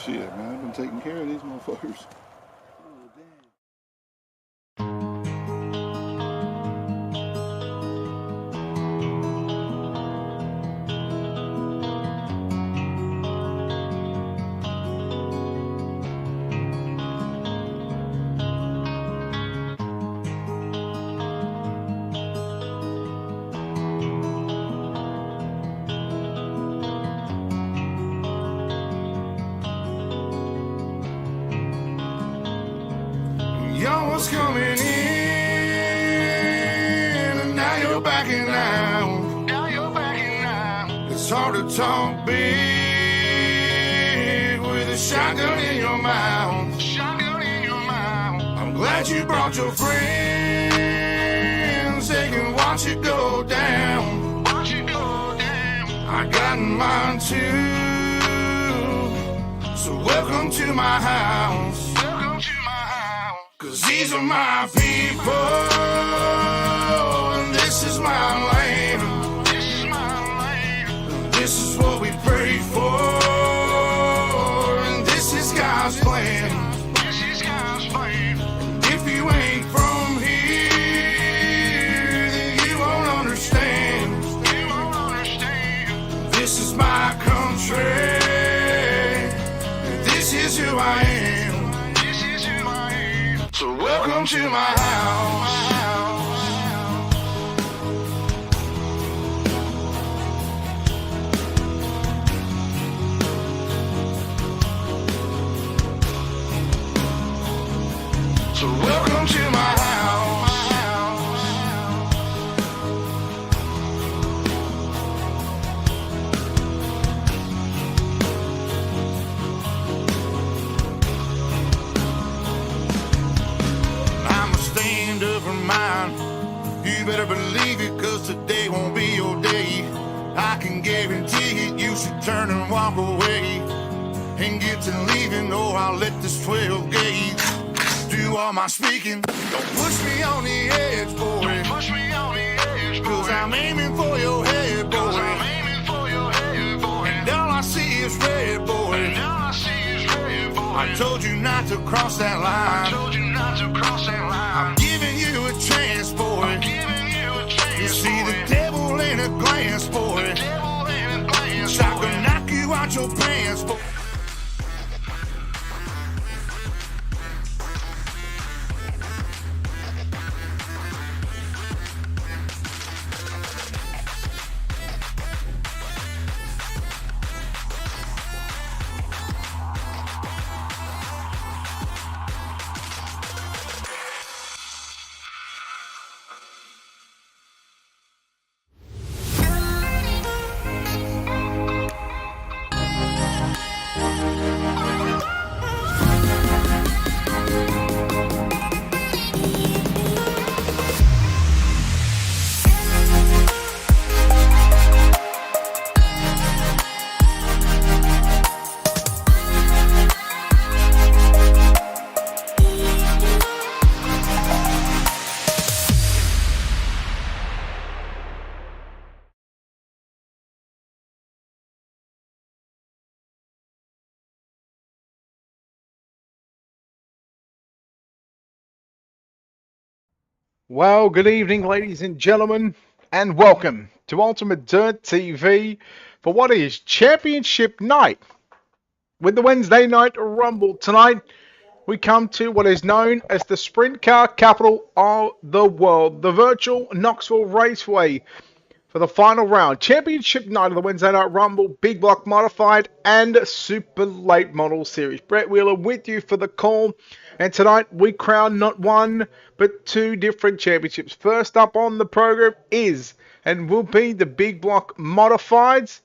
Shit, man, I've been taking care of these motherfuckers. Y'all was coming in, and now you're backing out. It's hard to talk big with a shotgun in your mouth. I'm glad you brought your friends. They can watch it go down. I got mine too. So welcome to my house. Cause these are my people, and this is my land. This is what we pray for, and this is God's plan. And if you ain't from here, then you won't understand. This is my country, and this is who I am. So welcome to my house. So welcome to my house. You better believe it, cause today won't be your day. I can guarantee it, you should turn and walk away and get to leaving, or I'll let this 12 gauge do all my speaking. Don't push me on the edge, boy. Cause I'm aiming for your head, boy. And all I see is red, boy. I told you not to cross that line. I'm giving you a chance, boy. You see the devil in a glance, boy. So I can knock you out your pants, boy. Well, good evening, ladies and gentlemen, and welcome to Ultimate Dirt TV for what is Championship Night. With the Wednesday Night Rumble tonight, we come to what is known as the sprint car capital of the world, the virtual Knoxville Raceway, for the final round. Championship Night of the Wednesday Night Rumble, Big Block Modified, and Super Late Model Series. Brett Wheeler with you for the call. And tonight we crown not one, but two different championships. First up on the program is, and will be, the Big Block Modifieds.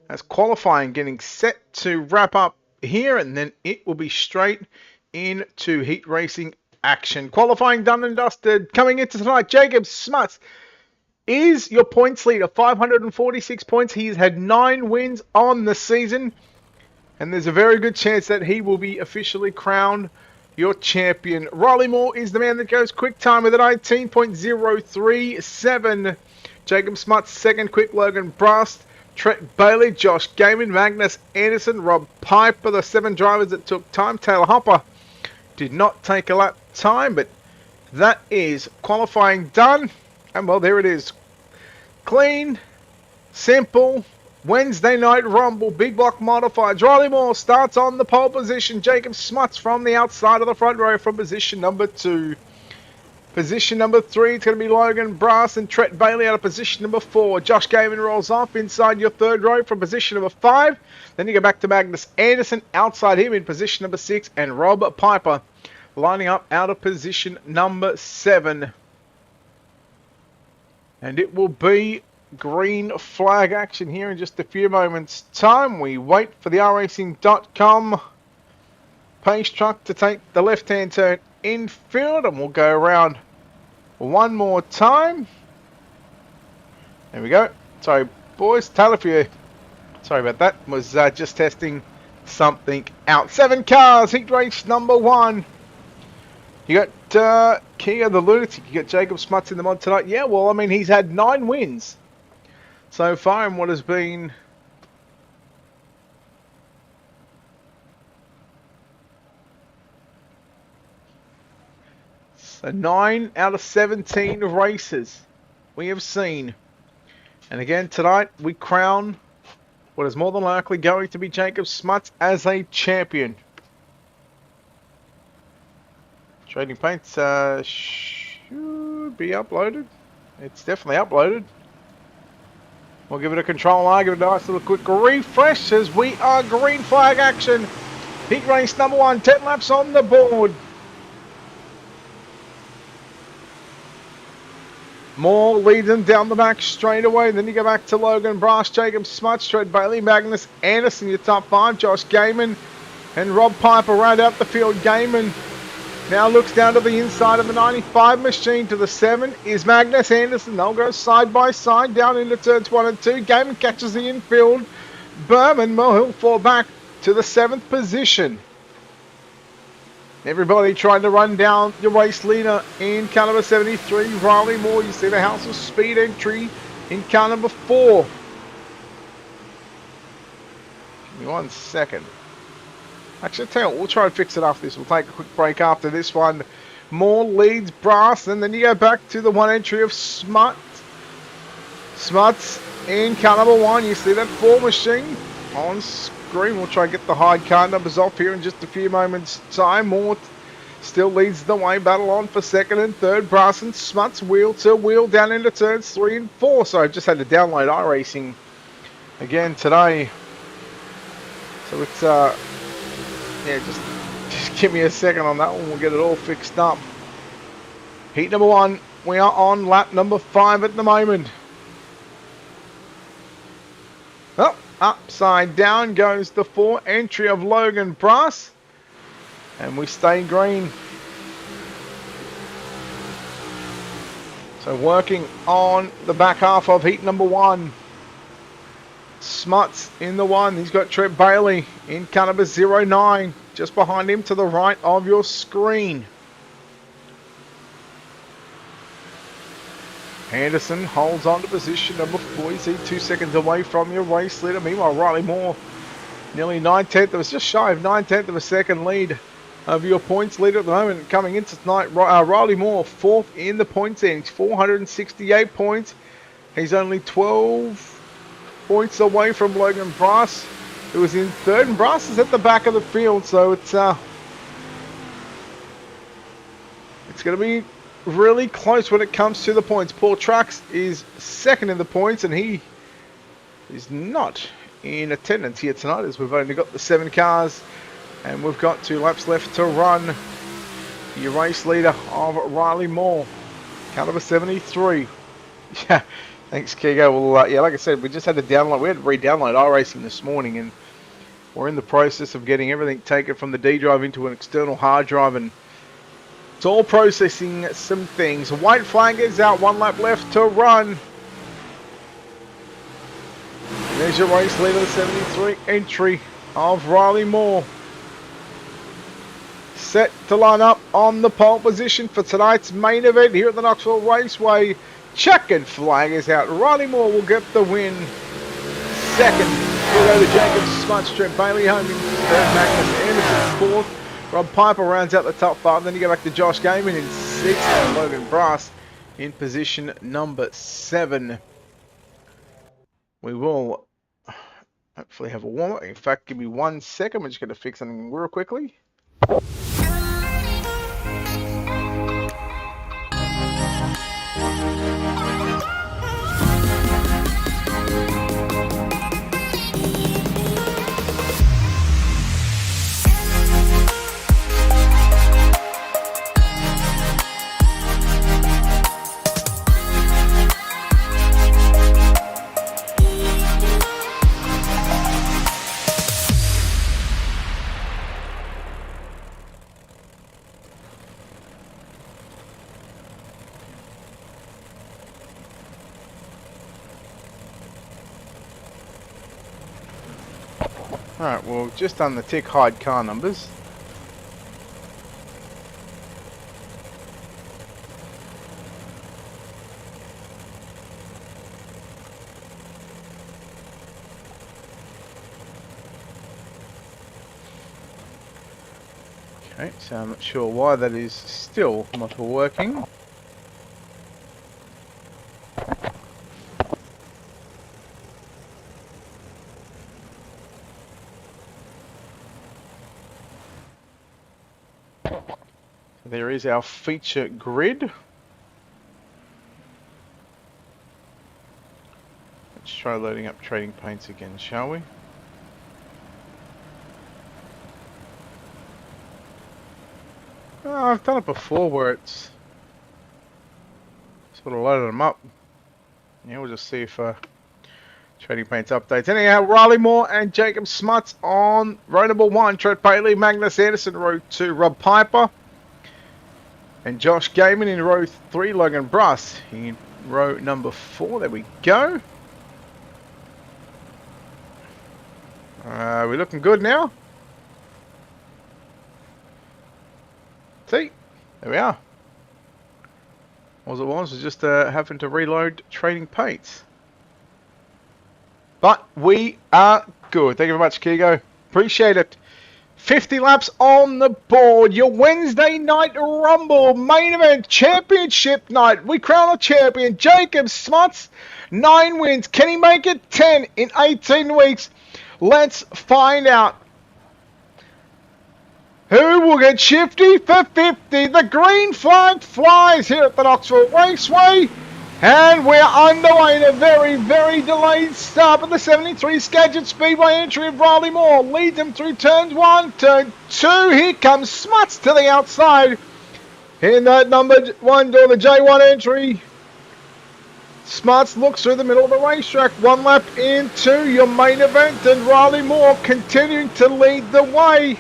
As qualifying getting set to wrap up here, and then it will be straight into heat racing action. Qualifying done and dusted. Coming into tonight, Jacob Smuts is your points leader, 546 points. He's had 9 wins on the season, and there's a very good chance that he will be officially crowned your champion. Riley Moore is the man that goes quick time with a 19.037. Jacob Smuts second, quick Logan Brust Trent Bailey, Josh Gaiman, Magnus Anderson, Rob Piper, the 7 drivers that took time. Taylor Hopper did not take a lap time, but that is qualifying done. And well, there it is. Clean, simple, Wednesday night rumble, big block modifieds. Riley Moore starts on the pole position. Jacob Smuts from the outside of the front row from position number 2. Position number 3, it's going to be Logan Brass and Trent Bailey out of position number 4. Josh Gaiman rolls off inside your 3rd row from position number 5. Then you go back to Magnus Anderson outside him in position number 6. And Rob Piper lining up out of position number 7. And it will be green flag action here in just a few moments' time. We wait for the racing.com pace truck to take the left-hand turn infield, and we'll go around one more time. There we go. Sorry, boys. Taylor for you. Sorry about that. Was just testing something out. 7 cars. Heat race number 1. You got Kia the Lunatic. You got Jacob Smuts in the mod tonight. Yeah, well, I mean, he's had 9 wins so far in what has been so 9 out of 17 races we have seen. And again, tonight we crown what is more than likely going to be Jacob Smuts as a champion. Trading paints should be uploaded. It's definitely uploaded. We'll give it a control R, give it a nice little quick refresh as we are green flag action. Heat race number 1, 10 laps on the board. Moore leads them down the back straight away. Then you go back to Logan Brass, Jacob Smuts, Trent Bailey, Magnus Anderson, your top 5. Josh Gaiman and Rob Piper round out the field. Gaiman now looks down to the inside of the 95 machine. To the 7 is Magnus Anderson. They'll go side by side down into turns 1 and 2. Gaiman catches the infield. Berman, well, he'll fall back to the 7th position. Everybody trying to run down your race leader in car number 73, Riley Moore. You see the House of Speed entry in car number 4. Give me 1 second. Actually, I'll tell you what, we'll try and fix it after this. We'll take a quick break after this one. Moore leads Brass, and then you go back to the 1 entry of Smuts. Smuts in car number 1. You see that 4 machine on screen. We'll try and get the hide car numbers off here in just a few moments' time. Moore still leads the way. Battle on for 2nd and 3rd. Brass and Smuts wheel to wheel down into turns 3 and 4. So I just had to download iRacing again today. So it's yeah, just give me a second on that one. We'll get it all fixed up. Heat number 1. We are on lap number 5 at the moment. Oh, upside down goes the 4 entry of Logan Brass. And we stay green. So working on the back half of heat number 1. Smuts in the 1. He's got Trent Bailey in car number 09. Just behind him to the right of your screen. Anderson holds on to position number 4. You see 2 seconds away from your race leader. Meanwhile, Riley Moore nearly 9/10. It was just shy of 9/10 of a second lead of your points leader at the moment. Coming into tonight, Riley Moore 4th in the points end. 468 points. He's only 12 points away from Logan Brass, who was in 3rd. And Brass is at the back of the field, so it's going to be really close when it comes to the points. Paul Trucks is 2nd in the points, and he is not in attendance here tonight, as we've only got the 7 cars, and we've got 2 laps left to run. Your race leader of Riley Moore, car number 73. Yeah, thanks, Kigo. Well, yeah, like I said, we just had to download. We had to re-download iRacing this morning, and we're in the process of getting everything taken from the D drive into an external hard drive, and it's all processing some things. White flag is out. 1 lap left to run. There's your race leader, the 73 entry of Riley Moore. Set to line up on the pole position for tonight's main event here at the Knoxville Raceway. Checkered flag is out. Riley Moore will get the win. second. Here go the Jacob Smuts, Trent Bailey home in third, Magnus Anderson fourth. Rob Piper rounds out the top five. Then you go back to Josh Gaiman in sixth, and Logan Brass in position number 7. We will hopefully have a warm-up. In fact, give me 1 second. We're just going to fix something real quickly. Alright, well, just done the tick hide car numbers. Okay, so I'm not sure why that is still not working. There is our feature grid. Let's try loading up trading paints again, shall we? Oh, I've done it before where it's sort of loaded them up. Yeah, we'll just see if trading paints updates. Anyhow, Riley Moore and Jacob Smuts on row number 1. Trent Bailey, Magnus Anderson, row 2. Rob Piper. And Josh Gaiman in row 3, Logan Bruss in row number 4. There we go. We're looking good now. See, there we are. All it was just having to reload trading paints. But we are good. Thank you very much, Kigo. Appreciate it. 50 laps on the board. Your Wednesday night Rumble main event championship night. We crown a champion. Jacob Smuts, 9 wins. Can he make it 10 in 18 weeks? Let's find out. Who will get shifty for 50? The green flag flies here at the Knoxville Raceway. And we're underway in a very, very delayed start. But the 73 Skagit Speedway entry of Riley Moore leads him through turns 1, turn 2. Here comes Smuts to the outside. In that number 1 door, the J1 entry. Smuts looks through the middle of the racetrack. 1 lap into your main event. And Riley Moore continuing to lead the way.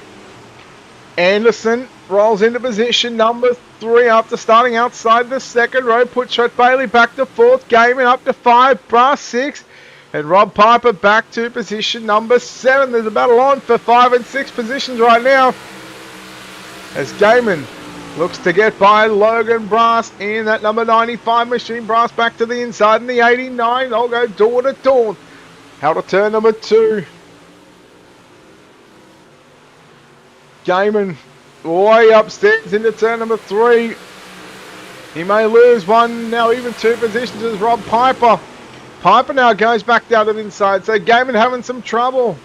Anderson rolls into position number 3 after starting outside the second row. Puts Trent Bailey back to 4th. Gaiman up to 5. Brass 6. And Rob Piper back to position number 7. There's a battle on for 5 and 6 positions right now. As Gaiman looks to get by Logan Brass in that number 95 machine. Brass back to the inside in the 89. They'll go door to door. Out of turn number 2. Gaiman way upstairs into turn number 3. He may lose 1, now even 2 positions as Rob Piper. Piper now goes back down to the inside, so Gaiman having some trouble.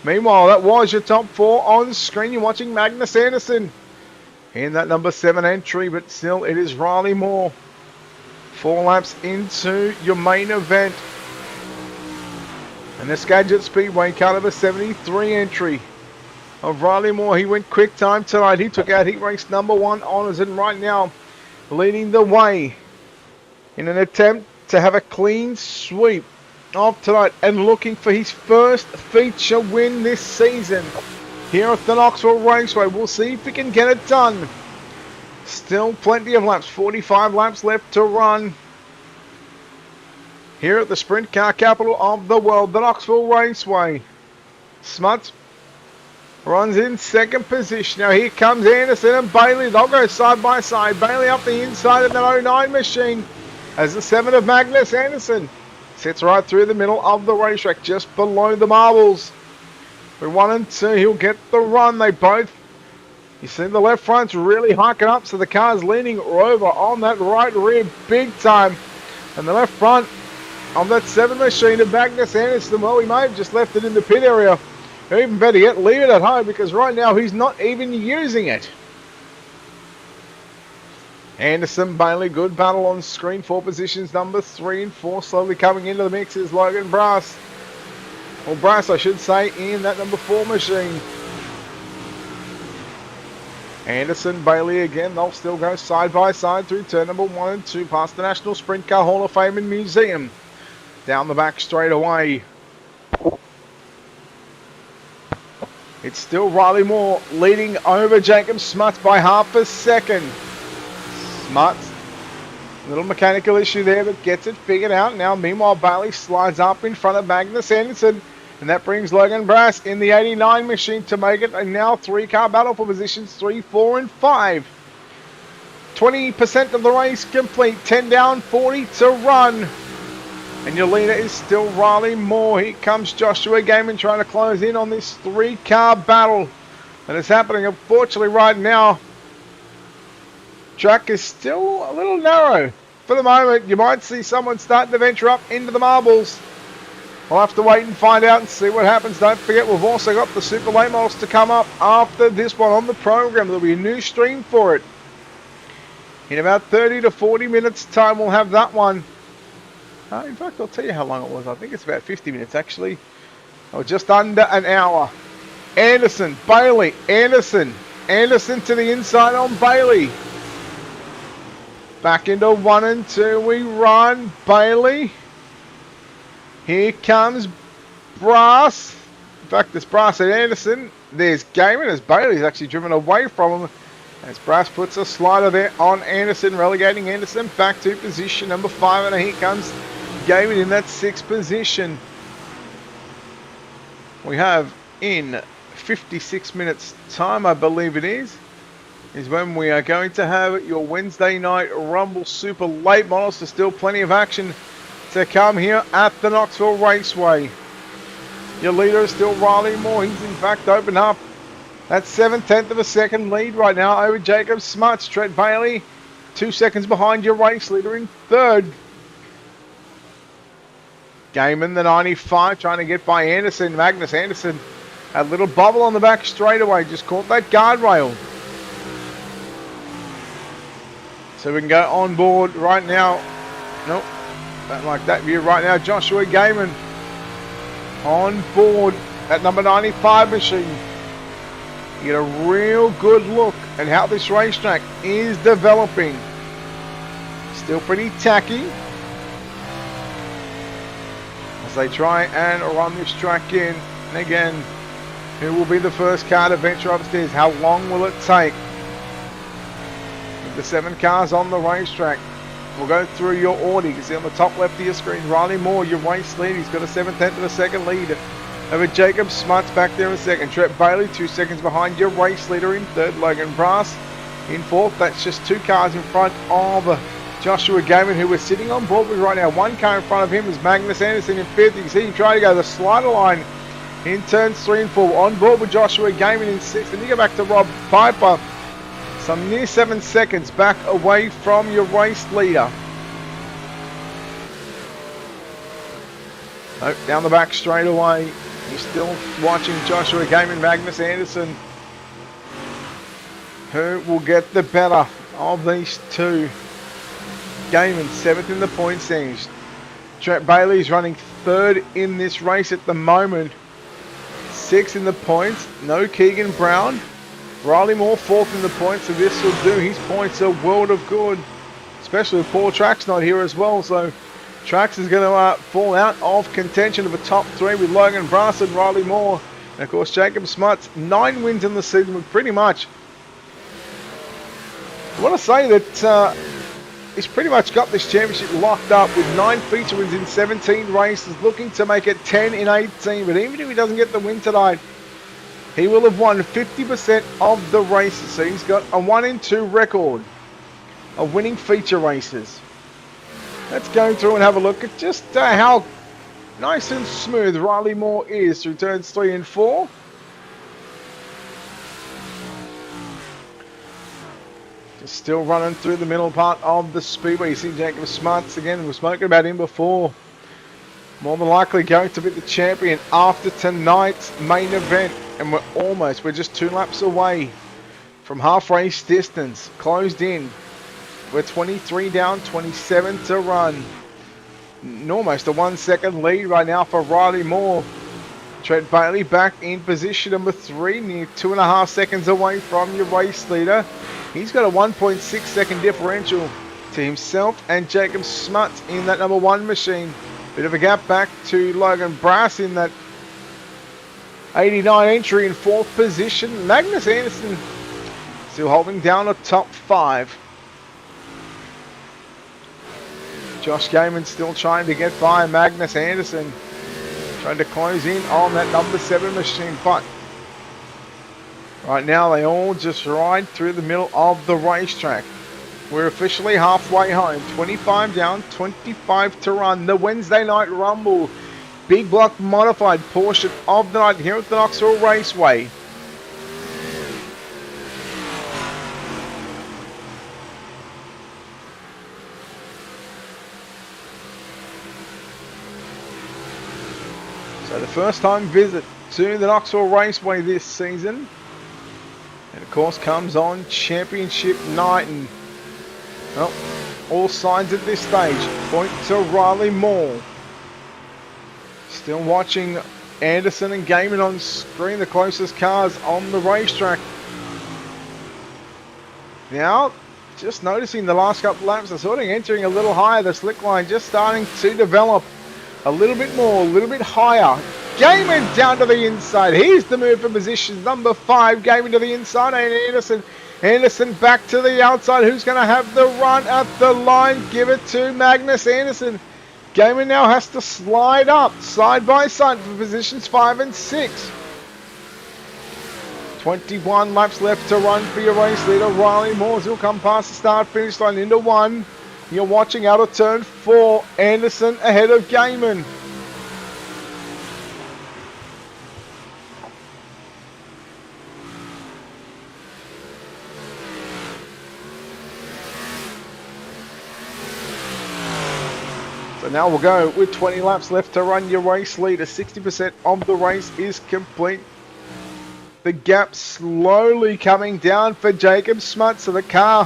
Meanwhile, that was your top 4 on screen. You're watching Magnus Anderson in that number 7 entry, but still it is Riley Moore. 4 laps into your main event. And the Skagit Speedway car number 73 entry of Riley Moore. He went quick time tonight. He took out heat race number 1 honours, and right now leading the way in an attempt to have a clean sweep of tonight and looking for his first feature win this season here at the Knoxville Raceway. We'll see if he can get it done. Still plenty of laps, 45 laps left to run here at the sprint car capital of the world, the Knoxville Raceway. Smuts runs in 2nd position. Now here comes Anderson and Bailey. They'll go side by side. Bailey up the inside of that 09 machine as the 7 of Magnus Anderson Sits right through the middle of the racetrack, just below the marbles. With 1 and 2, he'll get the run. They both, you see the left front's really hiking up, so the car's leaning over on that right rear big time. And the left front of that 7 machine of Magnus Anderson, well, he may have just left it in the pit area. Or even better yet, leave it at home, because right now he's not even using it. Anderson, Bailey, good battle on screen. 4 positions, number 3 and 4. Slowly coming into the mix is Logan Brass. Or Brass, I should say, in that number 4 machine. Anderson, Bailey again. They'll still go side by side through turn number 1 and 2 past the National Sprint Car Hall of Fame and Museum. Down the back straight away. It's still Riley Moore leading over Jacob Smuts by half a second. Smuts, little mechanical issue there, but gets it figured out. Now, meanwhile, Bailey slides up in front of Magnus Anderson, and that brings Logan Brass in the 89 machine to make it a now 3-car battle for positions 3, 4, and 5. 20% of the race complete, 10 down, 40 to run. And your leader is still Riley Moore. Here comes Joshua Gaiman trying to close in on this 3-car battle. And it's happening, unfortunately, right now. Track is still a little narrow. For the moment, you might see someone starting to venture up into the marbles. We'll have to wait and find out and see what happens. Don't forget, we've also got the Super Late Models to come up after this one on the program. There'll be a new stream for it. In about 30 to 40 minutes time, we'll have that one. In fact, I'll tell you how long it was. I think it's about 50 minutes, actually. Oh, just under an hour. Anderson, Bailey, Anderson. Anderson to the inside on Bailey. Back into 1 and 2 we run. Bailey. Here comes Brass. In fact, there's Brass and Anderson. There's Gaiman as Bailey's actually driven away from him. As Brass puts a slider there on Anderson, relegating Anderson back to position number 5. And here comes Gaiman in that 6th position. We have in 56 minutes time, I believe it is when we are going to have your Wednesday night Rumble Super Late Models. There's still plenty of action to come here at the Knoxville Raceway. Your leader is still Riley Moore. He's in fact opened up that 7/10 of a second lead right now over Jacob Smuts. Trent Bailey 2 seconds behind your race leader in 3rd. Gaiman, the 95, trying to get by Anderson. Magnus Anderson, a little bubble on the back straightaway, just caught that guardrail. So we can go on board right now. Nope, don't like that view right now. Joshua Gaiman on board at number 95 machine. You get a real good look at how this racetrack is developing. Still pretty tacky as they try and run this track in. And again, who will be the first car to venture upstairs? How long will it take? With the 7 cars on the racetrack, we'll go through your order. You can see on the top left of your screen, Riley Moore, your race lead. He's got a 7/10 of a second lead over Jacob Smuts back there in 2nd. Trent Bailey 2 seconds behind your race leader in 3rd. Logan Brass in 4th. That's just 2 cars in front of Joshua Gaiman, who we're sitting on board with right now. 1 car in front of him is Magnus Anderson in 5th. You can see him trying to go the slider line in turns 3 and 4. On board with Joshua Gaiman in 6th. And you go back to Rob Piper, some near 7 seconds back away from your race leader. Nope, down the back straight away. You're still watching Joshua Gaiman, Magnus Anderson. Who will get the better of these two? Gaiman 7th in the point standings. Trent Bailey is running 3rd in this race at the moment. 6th in the points. No Keegan Brown. Riley Moore 4th in the points, so this will do his points a world of good. Especially with Paul Trax not here as well, so Trax is going to fall out of contention of a top 3 with Logan Brass and Riley Moore. And of course Jacob Smuts, 9 wins in the season with pretty much. I want to say that he's pretty much got this championship locked up with 9 feature wins in 17 races, looking to make it 10 in 18. But even if he doesn't get the win tonight, he will have won 50% of the races. So he's got a 1 in 2 record of winning feature races. Let's go through and have a look at just how Nice and smooth. Riley Moore is through turns 3 and 4. Just still running through the middle part of the speedway. You see Jacob Smarts again. We've spoken about him before. More than likely going to be the champion after tonight's main event. And we're just 2 laps away from half race distance. Closed in. We're 23 down, 27 to run. Almost a 1 second lead right now for Riley Moore. Trent Bailey back in position number 3, near 2.5 seconds away from your race leader. He's got a 1.6 second differential to himself and Jacob Smuts in that number 1 machine. Bit of a gap back to Logan Brass in that 89 entry in 4th position. Magnus Anderson still holding down a top 5. Josh Gaiman still trying to get by Magnus Anderson. Trying to close in on that number 7 machine. But right now they all just ride through the middle of the racetrack. We're officially halfway home. 25 down, 25 to run. The Wednesday Night Rumble. Big block modified portion of the night here at the Knoxville Raceway. So the first time visit to the Knoxville Raceway this season. And of course comes on championship night. And well, all signs at this stage point to Riley Moore. Still watching Anderson and Gaiman on screen, the closest cars on the racetrack. Now, just noticing the last couple of laps, they're sort of entering a little higher. The slick line just starting to develop a little bit more, a little bit higher. Gaiman down to the inside. Here's the move for position number 5. Gaiman to the inside and Anderson. Anderson back to the outside. Who's going to have the run at the line? Give it to Magnus Anderson. Gaiman now has to slide up side by side for positions 5 and 6. 21 laps left to run for your race leader, Riley Moore. He'll come past the start finish line into 1. You're watching out of turn 4. Anderson ahead of Gaiman. So now we'll go with 20 laps left to run your race leader. 60% of the race is complete. The gap slowly coming down for Jacob Smuts. So the car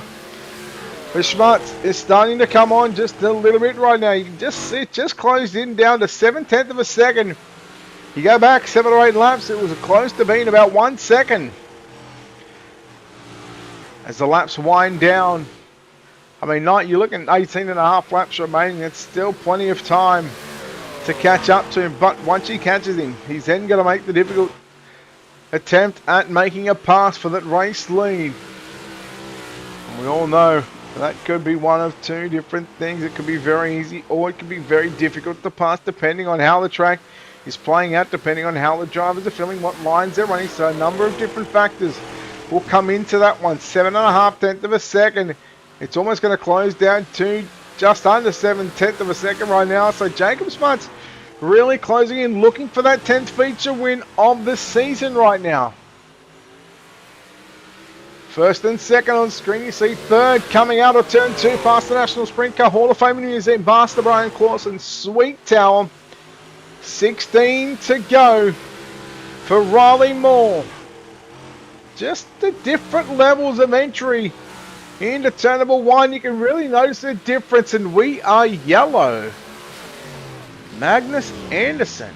for Schmutz is starting to come on just a little bit right now. You can just see it just closed in down to 7/10 of a second. You go back 7 or 8 laps, it was close to being about 1 second. As the laps wind down, I mean, you're looking at 18.5 laps remaining. It's still plenty of time to catch up to him. But once he catches him, he's then going to make the difficult attempt at making a pass for that race lead. And we all know that could be one of 2 different things. It could be very easy or it could be very difficult to pass depending on how the track is playing out, depending on how the drivers are feeling, what lines they're running. So a number of different factors will come into that one. 7.5 of a second. It's almost going to close down to just under 7/10 of a second right now. So Jacob Smuts really closing in, looking for that 10th feature win of the season right now. First and second on screen. You see third coming out of turn 2 past the National Sprint Car Hall of Fame in Museum Master Brian Clausen, Sweet Tower. 16 to go for Riley Moore. Just the different levels of entry into turn number 1. You can really notice the difference, and we are yellow. Magnus Anderson.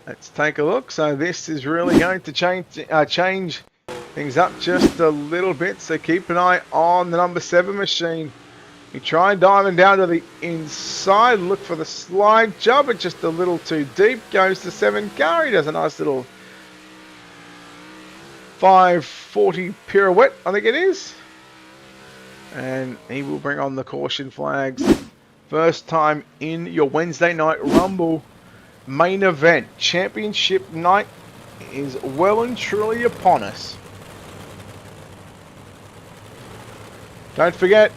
Let's take a look. So this is really going to change things up just a little bit. So keep an eye on the number 7 machine. You try diving down to the inside. Look for the slide job. It's just a little too deep. Goes to 7 car. He does a nice little 540 pirouette, I think it is. And he will bring on the caution flags. First time in your Wednesday Night Rumble main event. Championship night is well and truly upon us. Don't forget,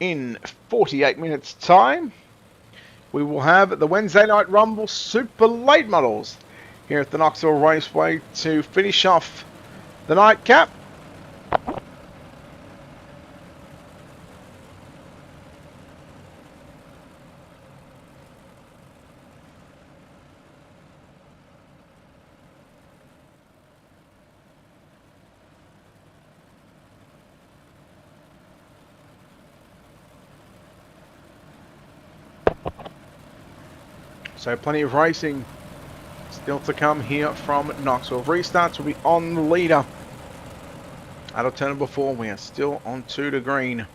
in 48 minutes time, we will have the Wednesday Night Rumble Super Late Models here at the Knoxville Raceway to finish off the nightcap. So plenty of racing still to come here from Knoxville. Restarts will be on the leader. Out of turn number 4, we are still on 2 to green.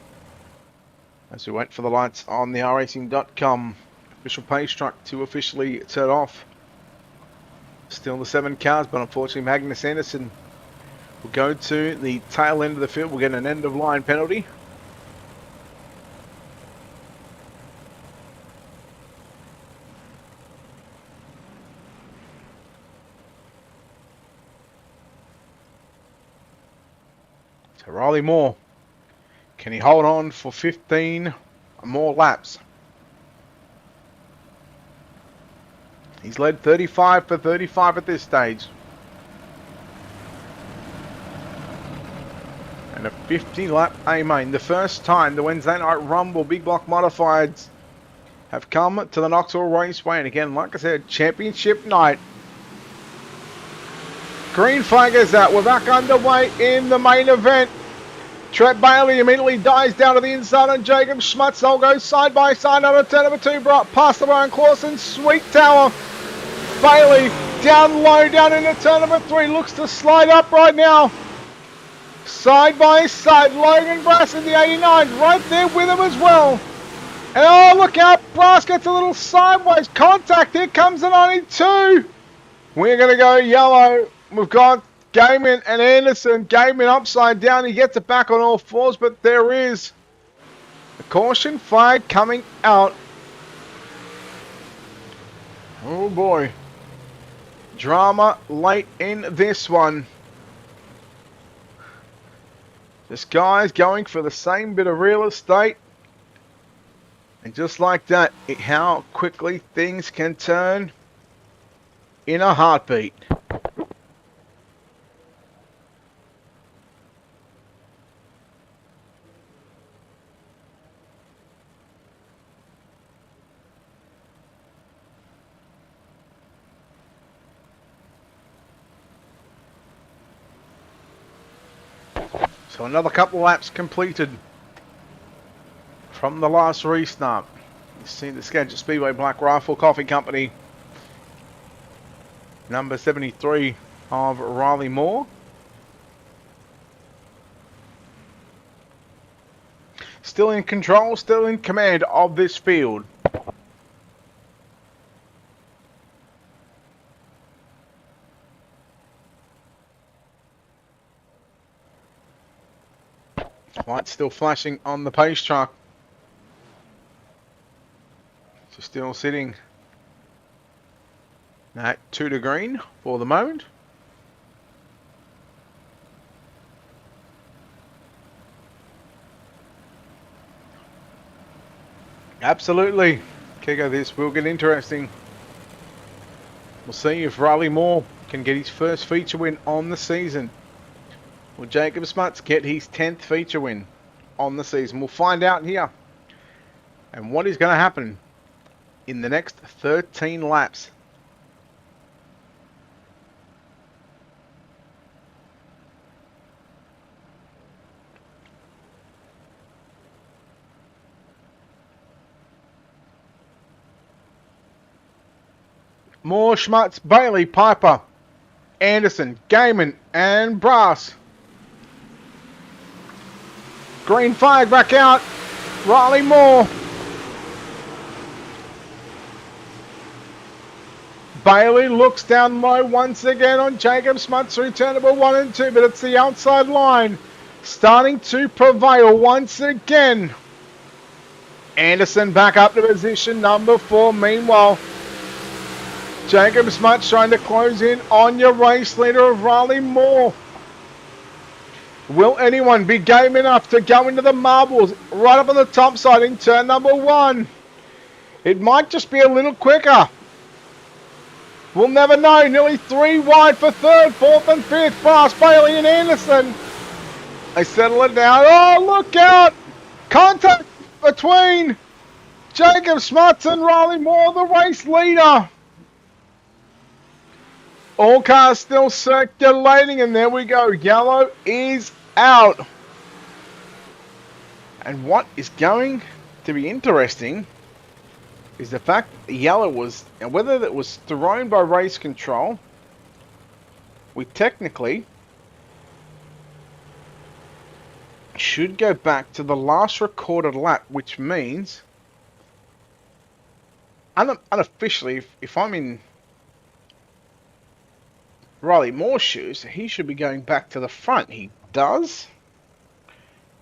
As we wait for the lights on the racing.com official page truck to officially turn off. Still the 7 cars, but unfortunately Magnus Anderson will go to the tail end of the field. We'll get an end of line penalty. Riley Moore, can he hold on for 15 more laps? He's led 35 for 35 at this stage. And a 50 lap A-main. The first time the Wednesday Night Rumble Big Block Modifieds have come to the Knoxville Raceway. And again, like I said, championship night. Green flag is out. We're back underway in the main event. Trent Bailey immediately dives down to the inside on Jacob Schmutz. They'll go side by side on turn number 2. Past the Brian Clausen. Sweet Tower. Bailey down low, down into turn number 3. Looks to slide up right now. Side by side. Logan Brass in the 89. Right there with him as well. And oh, look out. Brass gets a little sideways contact. Here comes the 92. We're going to go yellow. We've got Gaiman and Anderson. Gaiman upside down. He gets it back on all fours, but there is a caution flag coming out. Oh boy. Drama late in this one. This guy's going for the same bit of real estate. And just like that, how quickly things can turn in a heartbeat. So another couple of laps completed from the last restart. You see the Skagit Speedway Black Rifle Coffee Company. Number 73 of Riley Moore. Still in control, still in command of this field. Lights still flashing on the pace truck. So still sitting at 2 to green for the moment. Absolutely. Kego, this will get interesting. We'll see if Riley Moore can get his first feature win on the season. Will Jacob Smuts get his 10th feature win on the season? We'll find out here. And what is going to happen in the next 13 laps. Moore, Schmutz, Bailey, Piper, Anderson, Gaiman, and Brass. Green flag back out. Riley Moore. Bailey looks down low once again on Jacob Smuts through turn number 1 and 2, but it's the outside line starting to prevail once again. Anderson back up to position number 4. Meanwhile, Jacob Smuts trying to close in on your race leader of Riley Moore. Will anyone be game enough to go into the marbles right up on the top side in turn number 1? It might just be a little quicker. We'll never know. Nearly 3 wide for 3rd, 4th and 5th. Brass, Bailey and Anderson. They settle it down. Oh, look out! Contact between Jacob Smuts and Riley Moore, the race leader. All cars still circulating, and there we go. Yellow is out. And what is going to be interesting is the fact that yellow was, and whether that was thrown by race control, we technically should go back to the last recorded lap, which means unofficially, if I'm in Riley Moore's shoes, he should be going back to the front. He does.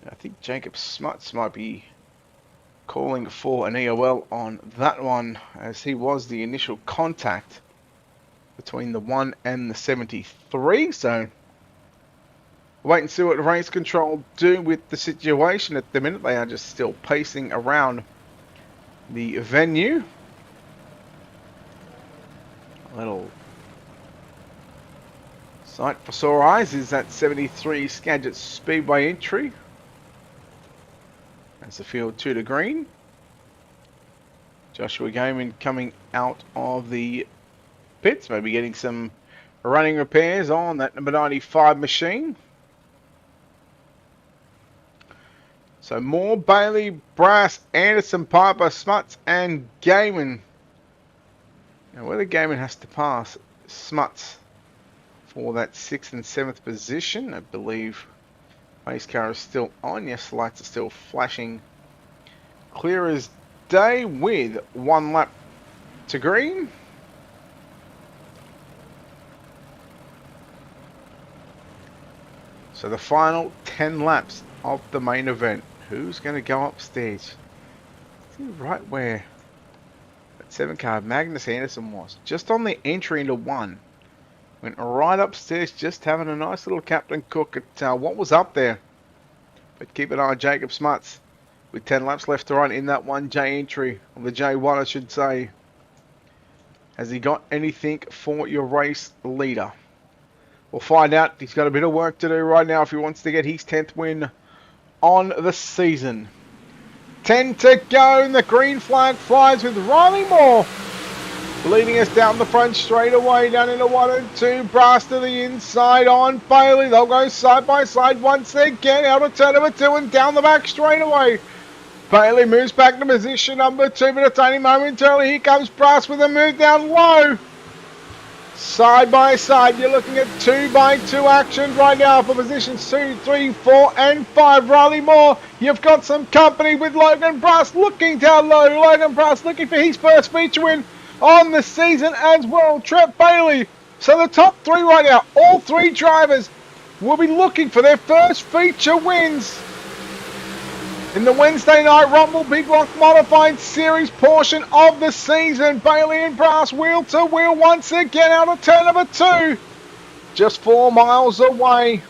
I think Jacob Smuts might be calling for an EOL on that one, as he was the initial contact between the 1 and the 73. So wait and see what race control do with the situation. At the minute, they are just still pacing around the venue. A little sight for sore eyes is that 73 Skagit Speedway entry. As the field 2 to green. Joshua Gaiman coming out of the pits, maybe getting some running repairs on that number 95 machine. So Moore, Bailey, Brass, Anderson, Piper, Smuts and Gaiman. Now whether Gaiman has to pass Smuts for that 6th and 7th position, I believe race car is still on. Yes, lights are still flashing clear as day with 1 lap to green. So the final 10 laps of the main event. Who's going to go upstairs? See right where that 7 car Magnus Anderson was. Just on the entry into 1. Went right upstairs, just having a nice little Captain Cook at what was up there. But keep an eye on Jacob Smuts with 10 laps left to run in that 1J entry, or the J1 I should say. Has he got anything for your race leader? We'll find out. He's got a bit of work to do right now if he wants to get his 10th win on the season. 10 to go, and the green flag flies with Riley Moore leading us down the front straight away, down into 1 and 2. Brass to the inside on Bailey. They'll go side by side once again, out of turn number 2 and down the back straight away. Bailey moves back to position number 2, but it's only momentarily. Here comes Brass with a move down low. Side by side, you're looking at 2x2 action right now for positions 2, 3, 4 and 5. Riley Moore, you've got some company with Logan Brass looking down low. Logan Brass looking for his first feature win on the season as well. Trent Bailey. So the top 3 right now, all 3 drivers will be looking for their first feature wins in the Wednesday Night Rumble Big Rock Modified Series portion of the season. Bailey and Brass wheel to wheel once again out of turn number 2. Just 4 miles away.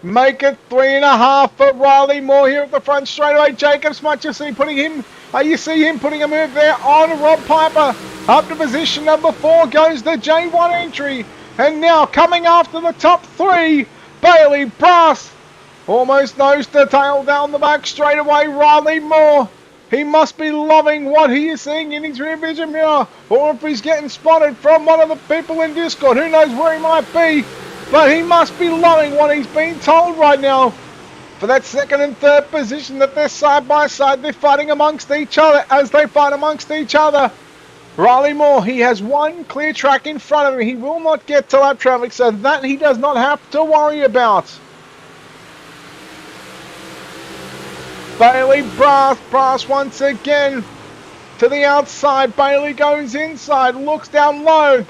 Make it 3.5 for Riley Moore here at the front straightaway. Jacob Smuts, you see him putting a move there on Rob Piper. Up to position number 4 goes the J1 entry. And now coming after the top 3, Bailey, Brass. Almost nose to tail down the back straight away. Riley Moore. He must be loving what he is seeing in his rear vision mirror. Or if he's getting spotted from one of the people in Discord. Who knows where he might be. But he must be loving what he's being told right now. For that 2nd and 3rd position, that they're side by side. They're fighting amongst each other as they fight amongst each other. Riley Moore, he has 1 clear track in front of him. He will not get to lap traffic, so that he does not have to worry about. Bailey, Brass once again to the outside. Bailey goes inside, looks down low.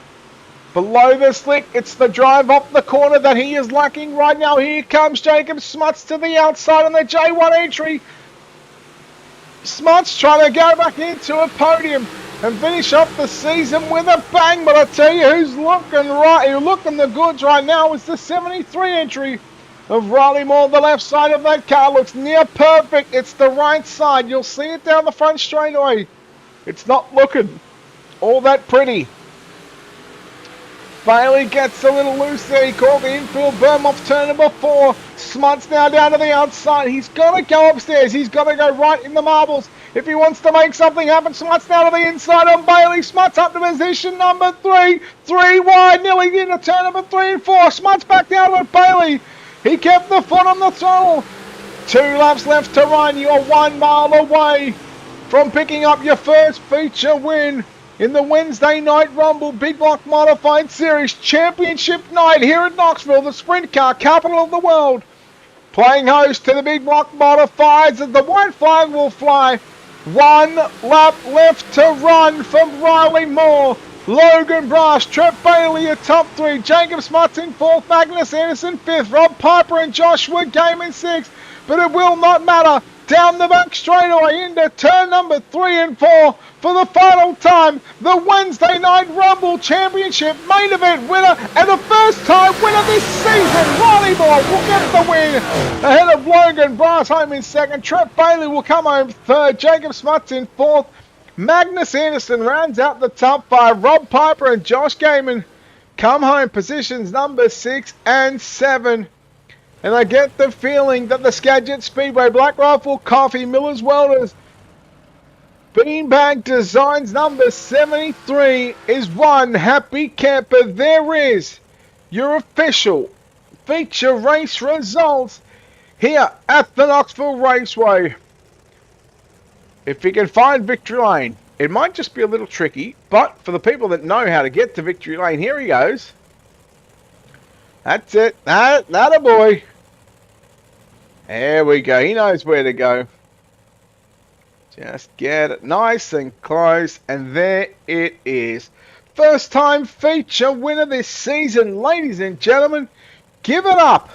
Below the slick, it's the drive up the corner that he is lacking right now. Here comes Jacob Smuts to the outside on the J1 entry. Smuts trying to go back into a podium and finish up the season with a bang. But I tell you who's looking the goods right now is the 73 entry of Riley Moore. The left side of that car looks near perfect. It's the right side. You'll see it down the front straightaway. It's not looking all that pretty. Bailey gets a little loose there. He called the infield berm off turn number 4. Smuts now down to the outside. He's got to go upstairs. He's got to go right in the marbles if he wants to make something happen. Smuts now to the inside on Bailey. Smuts up to position number 3. 3 wide, nearly into turn number 3 and 4. Smuts back down with Bailey. He kept the foot on the throttle. 2 laps left to run. You're 1 mile away from picking up your first feature win in the Wednesday Night Rumble Big Block Modified Series Championship night here at Knoxville, the sprint car capital of the world. Playing host to the Big Block Modifieds as the white flag will fly. 1 lap left to run from Riley Moore. Logan Brass, Trent Bailey at top 3. Jacob Smuts in 4th. Magnus Anderson 5th. Rob Piper and Joshua Game in 6th. But it will not matter. Down the back straightaway into turn number 3 and 4 for the final time. The Wednesday Night Rumble Championship main event winner and the first time winner this season. Riley Moore will get the win ahead of Logan Brass home in 2nd. Trent Bailey will come home 3rd. Jacob Smuts in 4th. Magnus Anderson rounds out the top 5. Rob Piper and Josh Gaiman come home positions number 6 and 7. And I get the feeling that the Skagit Speedway, Black Rifle Coffee, Miller's Welders, Beanbag Designs number 73 is one happy camper. There is your official feature race results here at the Knoxville Raceway. If you can find Victory Lane, it might just be a little tricky, but for the people that know how to get to Victory Lane, here he goes. That's it. That a boy. There we go. He knows where to go. Just get it nice and close. And there it is. First time feature winner this season, ladies and gentlemen. Give it up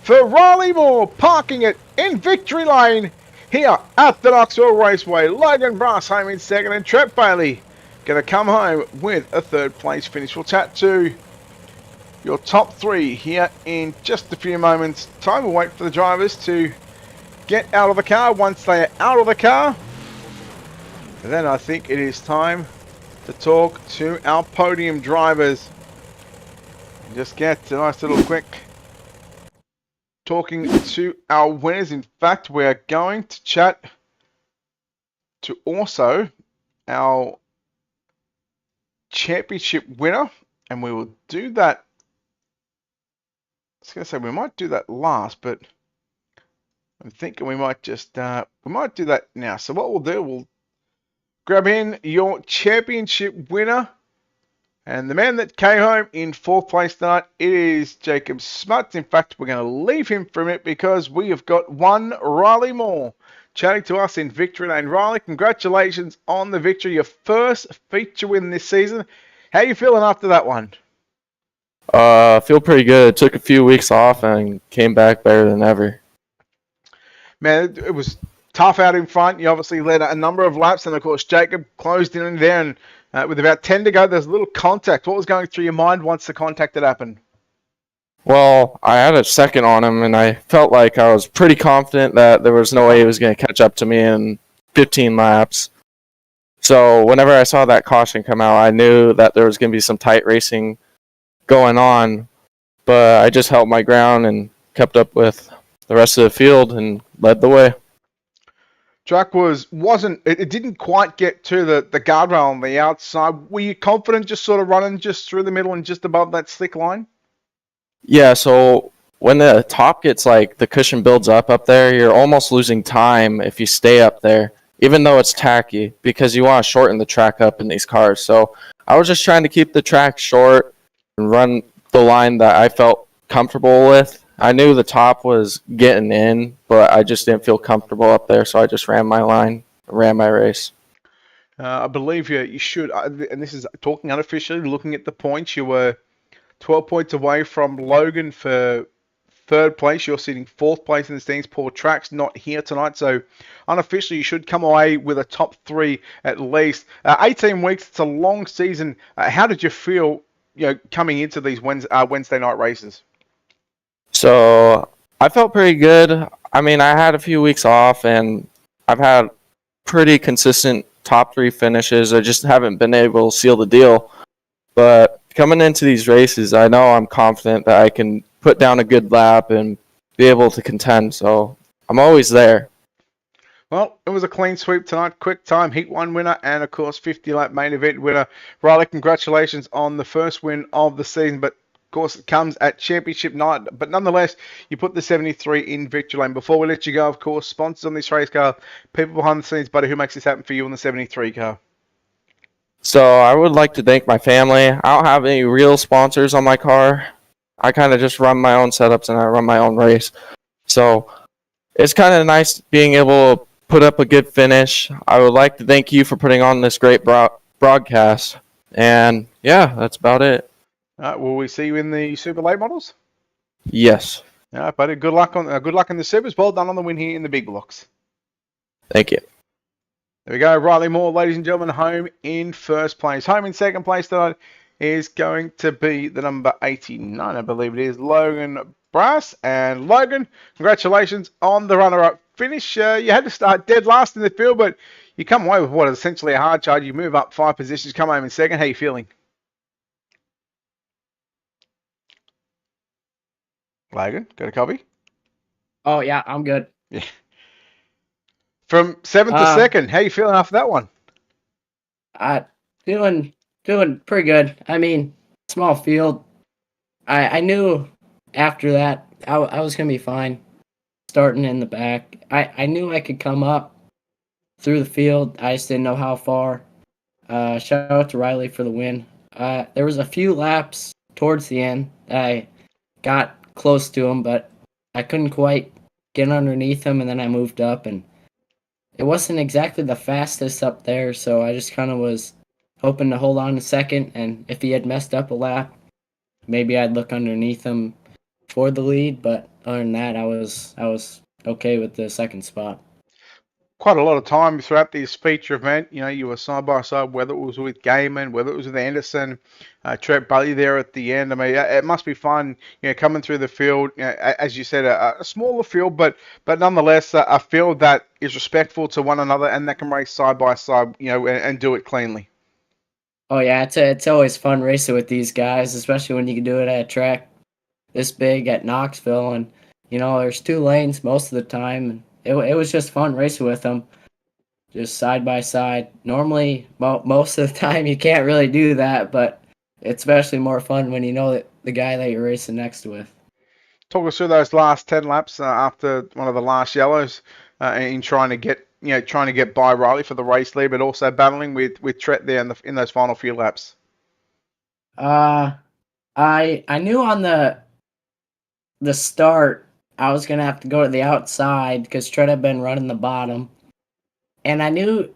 for Riley Moore, parking it in Victory Lane here at the Knoxville Raceway. Logan Brass home in 2nd and Trent Bailey going to come home with a 3rd place finish. We'll chat to your top 3 here in just a few moments time. We'll wait for the drivers to get out of the car. Once they are out of the car, then I think it is time to talk to our podium drivers. Just get a nice little quick talking to our winners. In fact, we are going to chat to also our championship winner, and we will do that. I was going to say we might do that last, but I'm thinking we might just we might do that now. So what we'll do, we'll grab in your championship winner, and the man that came home in 4th place tonight, it is Jacob Smuts. In fact, we're going to leave him from it because we have got one Riley Moore chatting to us in Victory Lane. Riley, congratulations on the victory, your first feature win this season. How are you feeling after that one? I feel pretty good. Took a few weeks off and came back better than ever. Man, it was tough out in front. You obviously led a number of laps, and of course Jacob closed in there, and with about 10 to go, there's a little contact. What was going through your mind once the contact had happened? Well, I had a second on him, and I felt like I was pretty confident that there was no way he was going to catch up to me in 15 laps. So whenever I saw that caution come out, I knew that there was going to be some tight racing going on, but I just held my ground and kept up with the rest of the field and led the way. Track it didn't quite get to the guardrail on the outside. Were you confident just sort of running just through the middle and just above that slick line? Yeah, so when the top gets like the cushion builds up there, you're almost losing time if you stay up there, even though it's tacky, because you want to shorten the track up in these cars. So I was just trying to keep the track short and run the line that I felt comfortable with. I knew the top was getting in, but I just didn't feel comfortable up there, so I just ran my line, ran my race. I believe you should, and this is talking unofficially, looking at the points, you were 12 points away from Logan for 3rd place. You're sitting 4th place in the standings. Poor Track's not here tonight, so unofficially you should come away with a top 3 at least. 18 weeks, it's a long season. How did you feel coming into these Wednesday night races? So I felt pretty good. I mean, I had a few weeks off, and I've had pretty consistent top three finishes. I just haven't been able to seal the deal. But coming into these races, I know I'm confident that I can put down a good lap and be able to contend. So I'm always there. Well, it was a clean sweep tonight. Quick time Heat 1 winner and, of course, 50-lap main event winner. Riley, congratulations on the first win of the season, but of course it comes at championship night. But nonetheless, you put the 73 in victory lane. Before we let you go, of course, sponsors on this race car, people behind the scenes, buddy, who makes this happen for you in the 73 car? So I would like to thank my family. I don't have any real sponsors on my car. I kind of just run my own setups and I run my own race. So it's kind of nice being able to put up a good finish. I would like to thank you for putting on this great broadcast. And yeah, that's about it. Will we see you in the super late models? Yes. Buddy, good luck in the supers. Well done on the win here in the big blocks. Thank you. There we go. Riley Moore, ladies and gentlemen, home in first place. Home in second place tonight is going to be the number 89, I believe it is, Logan Brass. And Logan, congratulations on the runner-up finish. You had to start dead last in the field, but you come away with what is essentially a hard charge. You move up 5 positions, come home in second. How are you feeling? Logan, got a copy? Oh, yeah, I'm good. Yeah. From 7th to 2nd, how are you feeling after that one? Feeling pretty good. I mean, small field. I knew after that I was gonna be fine. Starting in the back, I knew I could come up through the field. I just didn't know how far. Shout out to Riley for the win. There was a few laps towards the end that I got close to him, but I couldn't quite get underneath him, and then I moved up, and it wasn't exactly the fastest up there, so I just kind of was hoping to hold on a second, and if he had messed up a lap, maybe I'd look underneath him for the lead, but other than that, I was okay with the second spot. Quite a lot of time throughout this feature event. You know, you were side by side, whether it was with Gaiman, whether it was with Anderson, Trent Bully there at the end. I mean, it must be fun, you know, coming through the field. You know, as you said, a smaller field, but nonetheless a field that is respectful to one another and that can race side by side, you know, and do it cleanly. Oh yeah, it's always fun racing with these guys, especially when you can do it at a track this big at Knoxville, and you know there's 2 lanes most of the time. And it was just fun racing with them, just side by side. Normally, most of the time you can't really do that, but it's especially more fun when you know that the guy that you're racing next with. Talk us through those last 10 laps after one of the last yellows in trying to get by Riley for the race lead, but also battling with Tret there in those final few laps. I knew on the start I was gonna have to go to the outside because Tret had been running the bottom, and I knew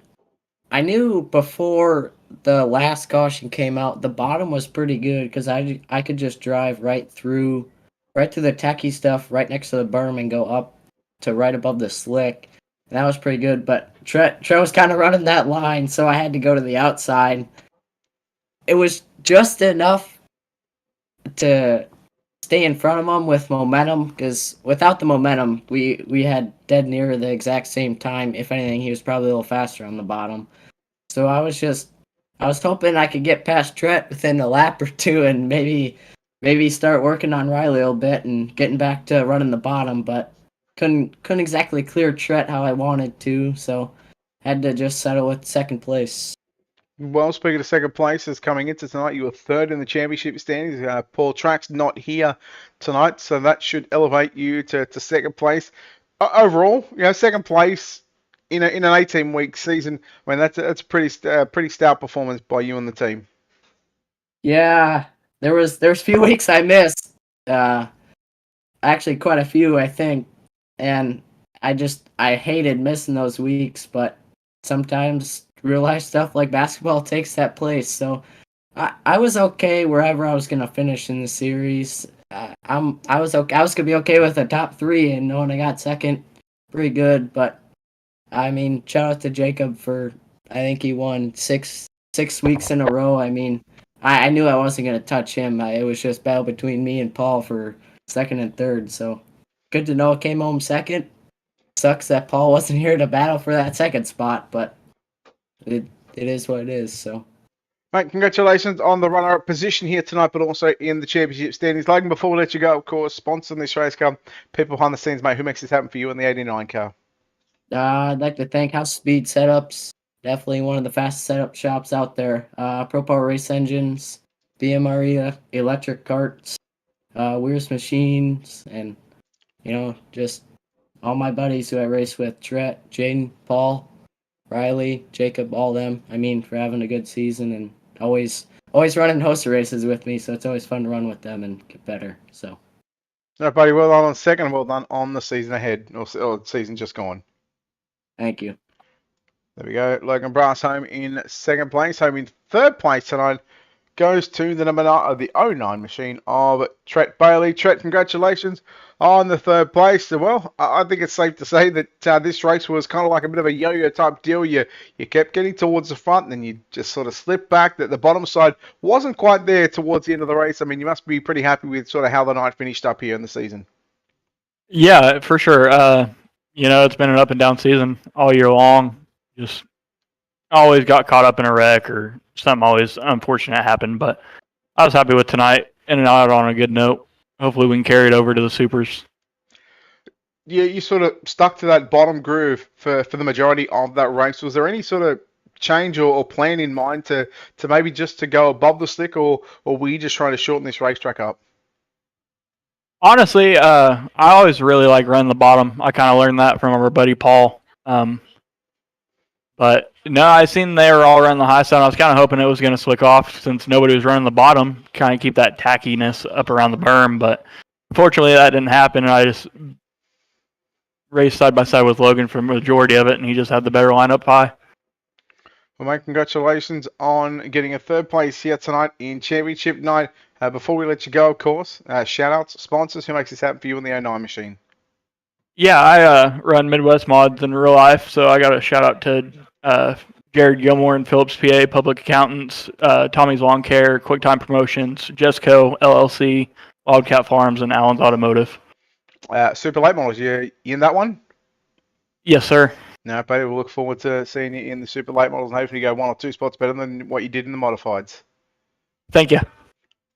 before the last caution came out the bottom was pretty good because I could just drive right through the techie stuff right next to the berm and go up to right above the slick. And that was pretty good, but Tret was kind of running that line, so I had to go to the outside. It was just enough to stay in front of him with momentum, because without the momentum, we had dead near the exact same time. If anything, he was probably a little faster on the bottom. So I was hoping I could get past Tret within a lap or two and maybe start working on Riley a little bit and getting back to running the bottom, but couldn't exactly clear Tret how I wanted to, so had to just settle with second place. Well, speaking of second places coming into tonight, you were third in the championship standings. Paul Track's not here tonight, so that should elevate you to second place. Overall, you know, second place in an 18-week season. I mean, that's a pretty stout performance by you and the team. Yeah, there's a few weeks I missed. Actually, quite a few, I think, and I hated missing those weeks, but sometimes real life stuff like basketball takes that place. So I was okay wherever I was gonna finish in the series. I was okay. I was gonna be okay with the top 3, and knowing I got second, pretty good. But I mean, shout out to Jacob for, I think he won six weeks in a row. I mean, I knew I wasn't gonna touch him. It was just battle between me and Paul for second and third. So good to know it came home second. Sucks that Paul wasn't here to battle for that second spot, but it is what it is. So, Mate, congratulations on the runner-up position here tonight, but also in the championship standings. Logan, before we let you go, of course, sponsoring this race car, people behind the scenes, mate, who makes this happen for you in the 89 car? I'd like to thank House Speed Setups. Definitely one of the fastest setup shops out there. Pro Power Race Engines, BMRE Electric Carts, Weir's Machines, and, just all my buddies who I race with, Tret, Jaden, Paul, Riley, Jacob, all them. I mean, for having a good season and always running hoster races with me, so it's always fun to run with them and get better. So, No, buddy, well done on second, well done on the season ahead, or season just gone. thank you. There we go. Logan Brass home in second place. Home in third place tonight goes to the number 9 of the 09 machine of Tret Bailey. Tret, congratulations on the third place. Well, I think it's safe to say that this race was kind of like a bit of a yo-yo type deal. You kept getting towards the front, and then you just sort of slipped back. That the bottom side wasn't quite there towards the end of the race. I mean, you must be pretty happy with sort of how the night finished up here in the season. Yeah, for sure. It's been an up and down season all year long. Just always got caught up in a wreck or something always unfortunate happened. But I was happy with tonight, in and out on a good note. Hopefully we can carry it over to the supers. Yeah, you sort of stuck to that bottom groove for the majority of that race. Was there any sort of change or plan in mind to maybe just to go above the slick, or were you just trying to shorten this racetrack up? Honestly, I always really like running the bottom. I kind of learned that from our buddy Paul. But no, I seen they were all running the high side. I was kind of hoping it was going to slick off since nobody was running the bottom, kind of keep that tackiness up around the berm. But unfortunately, that didn't happen, and I just raced side by side with Logan for the majority of it, and he just had the better lineup high. Well, mate, congratulations on getting a third place here tonight in championship night. Before we let you go, of course, shout outs, sponsors, who makes this happen for you in the 09 machine? Yeah, I run Midwest Mods in real life, so I got a shout out to Jared Gilmore and Phillips PA, Public Accountants, Tommy's Lawn Care, QuickTime Promotions, Jesco, LLC, Wildcat Farms, and Allen's Automotive. Super late models, you in that one? Yes, sir. No, buddy, we'll look forward to seeing you in the super late models and hopefully you go 1 or 2 spots better than what you did in the modifieds. Thank you.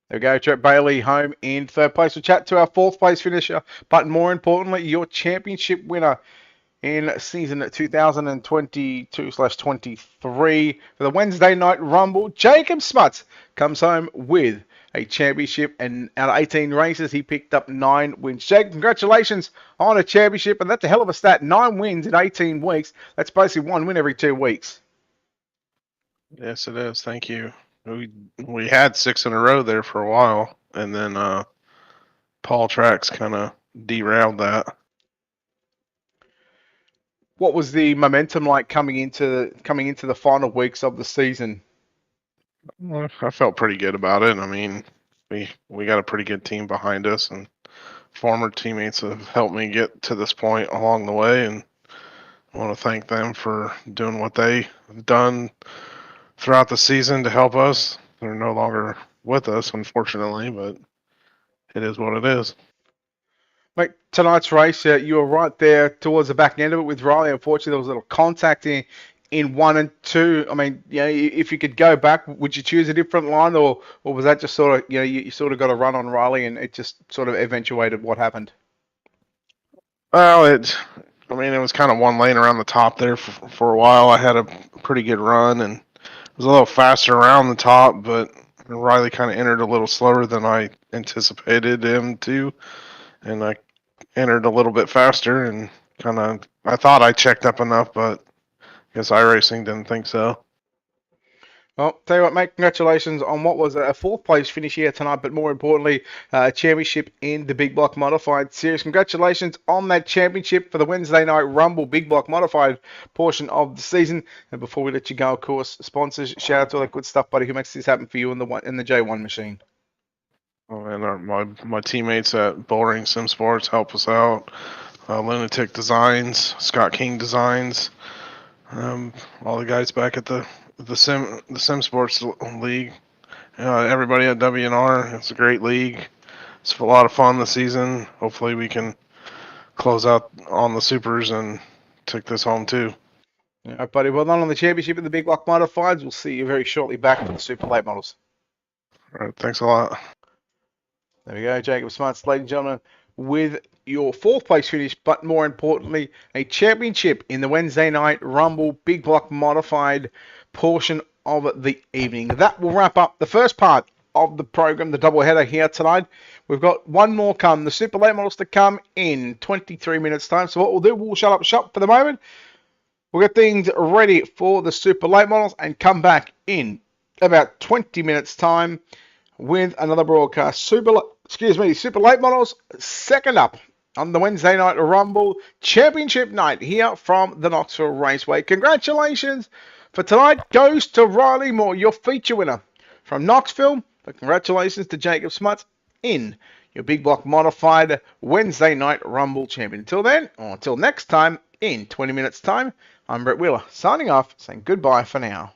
There we go, Tret Bailey home in third place. We'll chat to our fourth place finisher, but more importantly, your championship winner in season 2022/23 for the Wednesday Night Rumble. Jacob Smuts comes home with a championship, and out of 18 races, he picked up 9 wins. Jake, congratulations on a championship, and that's a hell of a stat. 9 wins in 18 weeks. That's basically 1 win every 2 weeks. Yes, it is. Thank you. We had 6 in a row there for a while, and then Paul Trax kind of derailed that. What was the momentum like coming into the final weeks of the season? Well, I felt pretty good about it. I mean, we got a pretty good team behind us, and former teammates have helped me get to this point along the way, and I want to thank them for doing what they have done throughout the season to help us. They're no longer with us, unfortunately, but it is what it is. Mate, tonight's race, you were right there towards the back end of it with Riley. Unfortunately, there was a little contact in 1 and 2. I mean, if you could go back, would you choose a different line, or was that just sort of, you sort of got a run on Riley and it just sort of eventuated what happened? Well, it was kind of one lane around the top there for a while. I had a pretty good run and was a little faster around the top, but Riley kind of entered a little slower than I anticipated him to, and I entered a little bit faster and I thought I checked up enough, but I guess iRacing didn't think so. Well, tell you what, mate, congratulations on what was a 4th place finish here tonight, but more importantly, a championship in the Big Block Modified Series. Congratulations on that championship for the Wednesday Night Rumble Big Block Modified portion of the season. And before we let you go, of course, sponsors, shout out to all that good stuff, buddy, who makes this happen for you in the J1 machine. Oh, and my teammates at Bullring Sim Sports help us out. Lunatic Designs, Scott King Designs, all the guys back at the Sim Sports League. Everybody at WNR. It's a great league. It's a lot of fun this season. Hopefully we can close out on the supers and took this home too. All right, buddy. Well done on the championship in the big block modifieds. We'll see you very shortly back for the super late models. All right, thanks a lot. There we go, Jacob Smarts, ladies and gentlemen, with your 4th place finish, but more importantly, a championship in the Wednesday night Rumble big block modified portion of the evening. That will wrap up the first part of the program, the doubleheader here tonight. We've got one more come, the super late models to come in 23 minutes time. So what we'll do, we'll shut up shop for the moment. We'll get things ready for the super late models and come back in about 20 minutes time with another broadcast. Super late models second up on the Wednesday night Rumble Championship night here from the Knoxville Raceway. Congratulations for tonight goes to Riley Moore, your feature winner from Knoxville. But congratulations to Jacob Smuts in your big block modified Wednesday night Rumble champion. Until then, or until next time in 20 minutes time, I'm Brett Wheeler signing off, saying goodbye for now.